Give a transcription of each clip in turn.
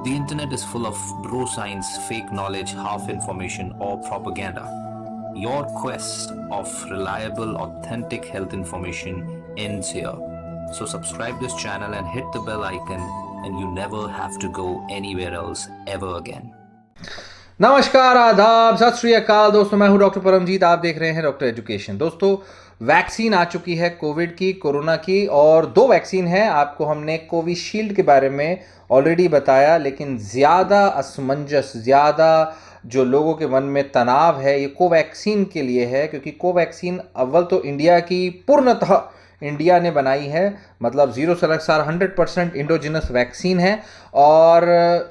The internet is full of bro science, fake knowledge, half information, or propaganda. Your quest of reliable, authentic health information ends here. So subscribe this channel and hit the bell icon, and you never have to go anywhere else ever again. नमस्कार, आदाब, सत श्री अकाल दोस्तों। मैं हूं doctor Paramjit. आप देख रहे हैं डॉक्टर एजुकेशन। दोस्तों, वैक्सीन आ चुकी है कोविड की, कोरोना की, और 2 वैक्सीन है। आपको हमने कोविशील्ड के बारे में ऑलरेडी बताया, लेकिन ज़्यादा असमंजस, ज़्यादा जो लोगों के मन में तनाव है, ये कोवैक्सीन के लिए है, क्योंकि कोवैक्सीन अव्वल तो इंडिया की पूर्णतः इंडिया ने बनाई है, मतलब 0 से 100% इंडोजिनस वैक्सीन है। और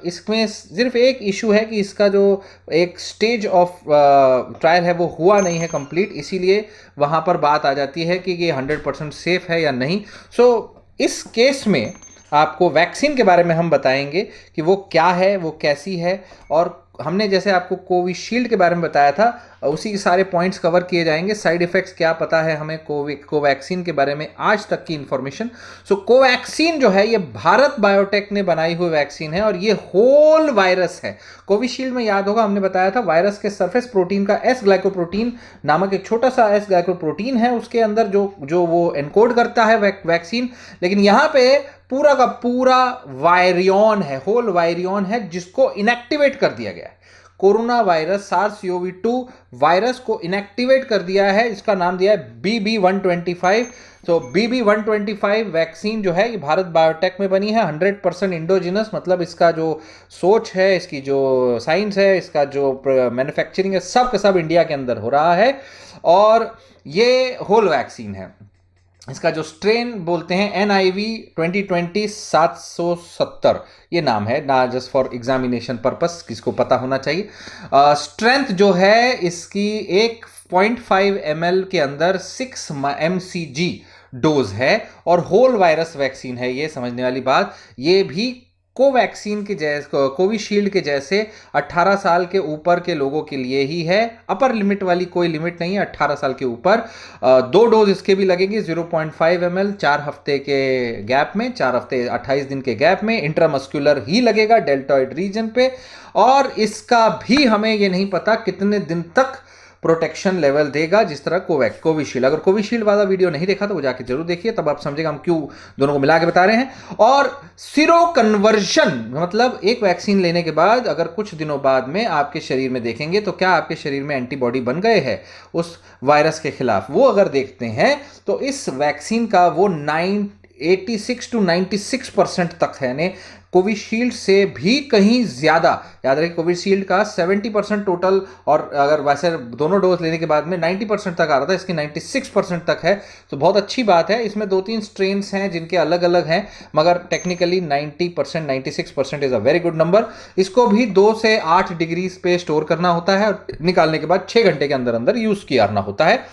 इसमें सिर्फ एक इशू है कि इसका जो एक स्टेज ऑफ ट्रायल है वो हुआ नहीं है कंप्लीट, इसीलिए वहाँ पर बात आ जाती है कि ये 100% सेफ है या नहीं। सो इस केस में आपको वैक्सीन के बारे में हम बताएंगे कि वो क्या है, वो कैसी है, और हमने जैसे आपको कोविशील्ड के बारे में बताया था, उसी के सारे पॉइंट्स कवर किए जाएंगे। साइड इफ़ेक्ट्स क्या पता है हमें कोवैक्सीन के बारे में, आज तक की इन्फॉर्मेशन। सो कोवैक्सीन जो है ये भारत बायोटेक ने बनाई हुई वैक्सीन है, और ये होल वायरस है। कोविशील्ड में याद होगा हमने बताया था वायरस के सरफेस प्रोटीन का एस ग्लाइकोप्रोटीन नामक एक छोटा सा एस ग्लाइकोप्रोटीन है, उसके अंदर जो वो एनकोड करता है वैक्सीन। लेकिन यहाँ पे पूरा का पूरा वायरियन है, होल वायरियन है, जिसको इनएक्टिवेट कर दिया गया है। कोरोना वायरस SARS-CoV-2 वायरस को इनएक्टिवेट कर दिया है, इसका नाम दिया है BB125। तो BB125 वैक्सीन जो है ये भारत बायोटेक में बनी है, 100% इंडोजिनस, मतलब इसका जो सोच है, इसकी जो साइंस है, इसका जो मैन्युफैक्चरिंग है, सब का सब इंडिया के अंदर हो रहा है। और ये होल वैक्सीन है। इसका जो स्ट्रेन बोलते हैं NIV 2020 770, ये नाम है ना, जस्ट फॉर एग्जामिनेशन पर्पस, किसको पता होना चाहिए। स्ट्रेंथ जो है इसकी 1.5 ml के अंदर 6 mcg डोज है, और होल वायरस वैक्सीन है ये, समझने वाली बात। ये भी कोवैक्सीन के जैसे, कोविशील्ड के जैसे 18 साल के ऊपर के लोगों के लिए ही है। अपर लिमिट वाली कोई लिमिट नहीं है, 18 साल के ऊपर। 2 डोज इसके भी लगेंगे, 0.5 ml 4 हफ्ते के गैप में, 4 हफ्ते 28 दिन के गैप में। इंट्रामस्कुलर ही लगेगा डेल्टॉइड रीजन पे, और इसका भी हमें ये नहीं पता कितने दिन तक प्रोटेक्शन लेवल देगा, जिस तरह कोविशील्ड। अगर कोविशील्ड वाला वीडियो नहीं देखा तो वो जाके जरूर देखिए, तब आप समझेगा हम क्यों दोनों को मिला के बता रहे हैं। और सीरो कन्वर्जन, मतलब एक वैक्सीन लेने के बाद अगर कुछ दिनों बाद में आपके शरीर में देखेंगे तो क्या आपके शरीर में एंटीबॉडी बन गए हैं उस वायरस के खिलाफ, वो अगर देखते हैं तो इस वैक्सीन का वो 86 to 96% तक है ने, कोविशील्ड से भी कहीं ज़्यादा। याद रखिए कोविशील्ड का 70% टोटल, और अगर वैसे दोनों डोज लेने के बाद में 90% तक आ रहा था, इसकी 96% तक है। तो बहुत अच्छी बात है। इसमें 2-3 स्ट्रेन्स हैं जिनके अलग अलग हैं, मगर technically 90%, 96% is a very good number. इसको भी 2 से 8 डिग्री पे स्टोर करना होता है, और निकालने के बाद 6 घंटे के अंदर अंदर यूज़ करना होता है।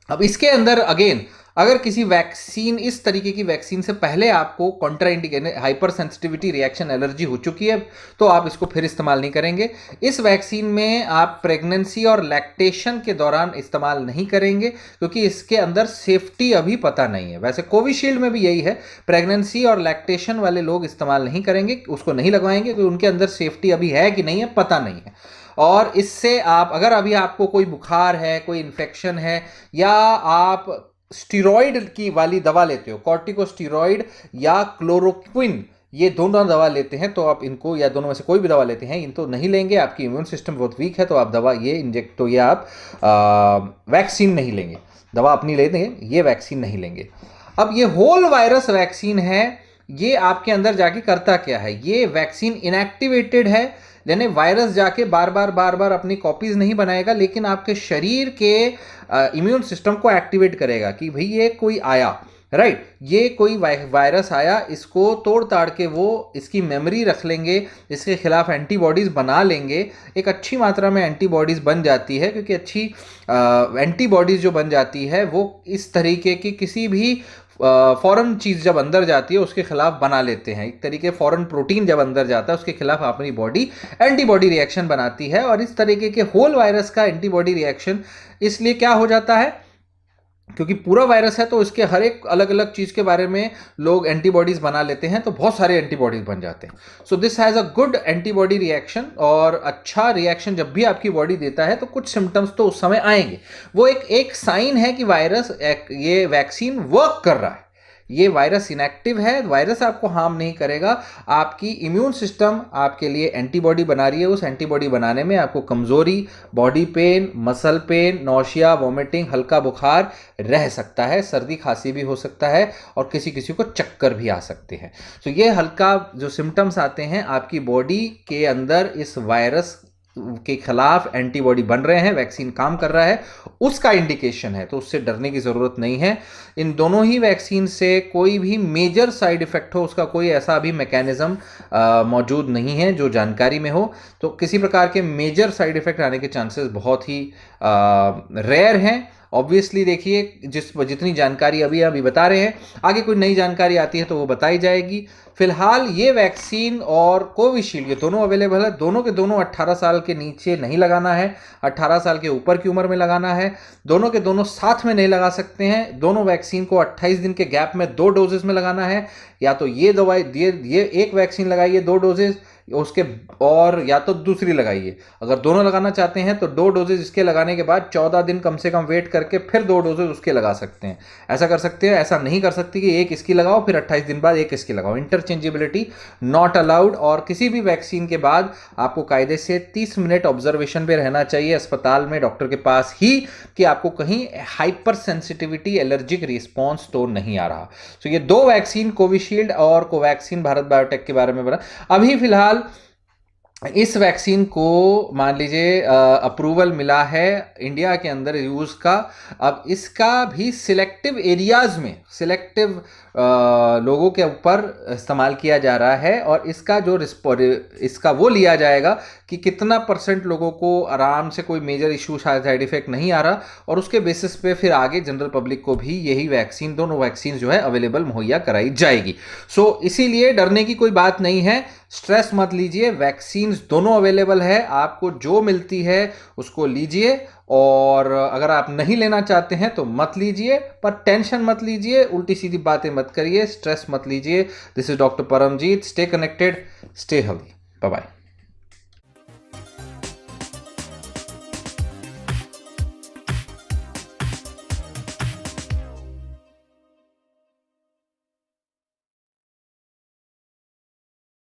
अब इसके अंदर अगेन, अगर किसी वैक्सीन, इस तरीके की वैक्सीन से पहले आपको contraindication, hyper sensitivity reaction, allergy हो चुकी है, तो आप इसको फिर इस्तेमाल नहीं करेंगे। इस वैक्सीन में आप प्रेगनेंसी और लैक्टेशन के दौरान इस्तेमाल नहीं करेंगे, क्योंकि इसके अंदर सेफ्टी अभी पता नहीं है। वैसे कोविशील्ड में भी यही है, प्रेगनेंसी और लैक्टेशन वाले लोग इस्तेमाल नहीं करेंगे, उसको नहीं लगवाएंगे, क्योंकि उनके अंदर सेफ्टी अभी है कि नहीं है पता नहीं है। और इससे आप, अगर अभी आपको कोई बुखार है, कोई इन्फेक्शन है, या आप स्टीरॉयड की वाली दवा लेते हो, कॉर्टिकोस्टीरॉयड या क्लोरोक्विन, ये दोनों दवा लेते हैं, तो आप इनको, या दोनों में से कोई भी दवा लेते हैं, इनको नहीं लेंगे। आपकी इम्यून सिस्टम बहुत वीक है, तो आप दवा ये इंजेक्ट, तो ये आप वैक्सीन नहीं लेंगे, दवा अपनी लेते हैं, ये वैक्सीन नहीं लेंगे। अब ये होल वायरस वैक्सीन है, ये आपके अंदर जाके करता क्या है? ये वैक्सीन इनएक्टिवेटेड है, यानी वायरस जाके बार बार अपनी कॉपीज नहीं बनाएगा, लेकिन आपके शरीर के इम्यून सिस्टम को एक्टिवेट करेगा कि भाई ये कोई आया, राइट, ये कोई वायरस आया, इसको तोड़ ताड़ के वो इसकी मेमोरी रख लेंगे, इसके खिलाफ एंटीबॉडीज़ बना लेंगे। एक अच्छी मात्रा में एंटीबॉडीज़ बन जाती है, क्योंकि अच्छी एंटीबॉडीज़ जो बन जाती है वो इस तरीके की किसी भी फॉरेन चीज़ जब अंदर जाती है उसके खिलाफ बना लेते हैं। एक तरीके फॉरेन प्रोटीन जब अंदर जाता है उसके खिलाफ अपनी बॉडी एंटीबॉडी रिएक्शन बनाती है, और इस तरीके के होल वायरस का एंटीबॉडी रिएक्शन इसलिए क्या हो जाता है, क्योंकि पूरा वायरस है तो इसके हर एक अलग अलग चीज़ के बारे में लोग एंटीबॉडीज़ बना लेते हैं, तो बहुत सारे एंटीबॉडीज़ बन जाते हैं। So this has a good antibody reaction, और अच्छा रिएक्शन जब भी आपकी बॉडी देता है तो कुछ सिम्टम्स तो उस समय आएंगे। वो एक साइन है कि ये वैक्सीन वर्क कर रहा है। ये वायरस इनएक्टिव है, वायरस आपको हार्म नहीं करेगा, आपकी इम्यून सिस्टम आपके लिए एंटीबॉडी बना रही है। उस एंटीबॉडी बनाने में आपको कमजोरी, body pain, muscle pain, nausea, vomiting, हल्का बुखार रह सकता है, सर्दी खांसी भी हो सकता है, और किसी किसी को चक्कर भी आ सकते हैं। तो ये हल्का जो सिम्टम्स आते हैं, आपकी बॉडी के अंदर इस वायरस के खिलाफ एंटीबॉडी बन रहे हैं, वैक्सीन काम कर रहा है, उसका इंडिकेशन है। तो उससे डरने की ज़रूरत नहीं है। इन दोनों ही वैक्सीन से कोई भी मेजर साइड इफेक्ट हो, उसका कोई ऐसा अभी मैकेनिज्म मौजूद नहीं है जो जानकारी में हो। तो किसी प्रकार के मेजर साइड इफेक्ट आने के चांसेस बहुत ही रेयर हैं। ऑब्वियसली देखिए, जितनी जानकारी अभी बता रहे हैं, आगे कोई नई जानकारी आती है तो वो बताई जाएगी। फिलहाल ये वैक्सीन और कोविशील्ड, ये दोनों अवेलेबल है। दोनों के दोनों 18 साल के नीचे नहीं लगाना है, 18 साल के ऊपर की उम्र में लगाना है। दोनों के दोनों साथ में नहीं लगा सकते हैं। दोनों वैक्सीन को 28 दिन के गैप में 2 डोजेस में लगाना है। या तो ये दवाई ये एक वैक्सीन लगाइए 2 डोजेज उसके, और या तो दूसरी लगाइए। अगर दोनों लगाना चाहते हैं तो 2 डोजेज इसके लगाने के बाद 14 दिन कम से कम वेट करके फिर 2 डोजेज उसके लगा सकते हैं। ऐसा कर सकते हैं। ऐसा नहीं कर सकती कि एक इसकी लगाओ फिर 28 दिन बाद एक इसकी लगाओ। Interchangeability not allowed. और किसी भी वैक्सीन के बाद आपको कायदे से 30 मिनट ऑब्जर्वेशन पे रहना चाहिए अस्पताल में, डॉक्टर के पास ही, कि आपको कहीं हाइपर सेंसिटिविटी, एलर्जिक रिस्पॉन्स तो नहीं आ रहा। तो ये 2 वैक्सीन, कोविशील्ड और कोवैक्सीन, भारत बायोटेक के बारे में बना। अभी फिलहाल इस वैक्सीन को मान लीजिए अप्रूवल मिला है इंडिया के अंदर यूज़ का। अब इसका भी सिलेक्टिव एरियाज में, सिलेक्टिव लोगों के ऊपर इस्तेमाल किया जा रहा है, और इसका वो लिया जाएगा कि कितना % लोगों को आराम से कोई मेजर इशू, साइड इफेक्ट नहीं आ रहा, और उसके बेसिस पे फिर आगे जनरल पब्लिक को भी यही वैक्सीन, दोनों वैक्सीन जो है अवेलेबल मुहैया कराई जाएगी। सो इसीलिए डरने की कोई बात नहीं है, स्ट्रेस मत लीजिए। वैक्सीन दोनों अवेलेबल है, आपको जो मिलती है उसको लीजिए, और अगर आप नहीं लेना चाहते हैं तो मत लीजिए, पर टेंशन मत लीजिए, उल्टी सीधी बातें मत करिए, स्ट्रेस मत लीजिए। This is doctor Paramjeet. Stay connected, stay healthy. Bye bye.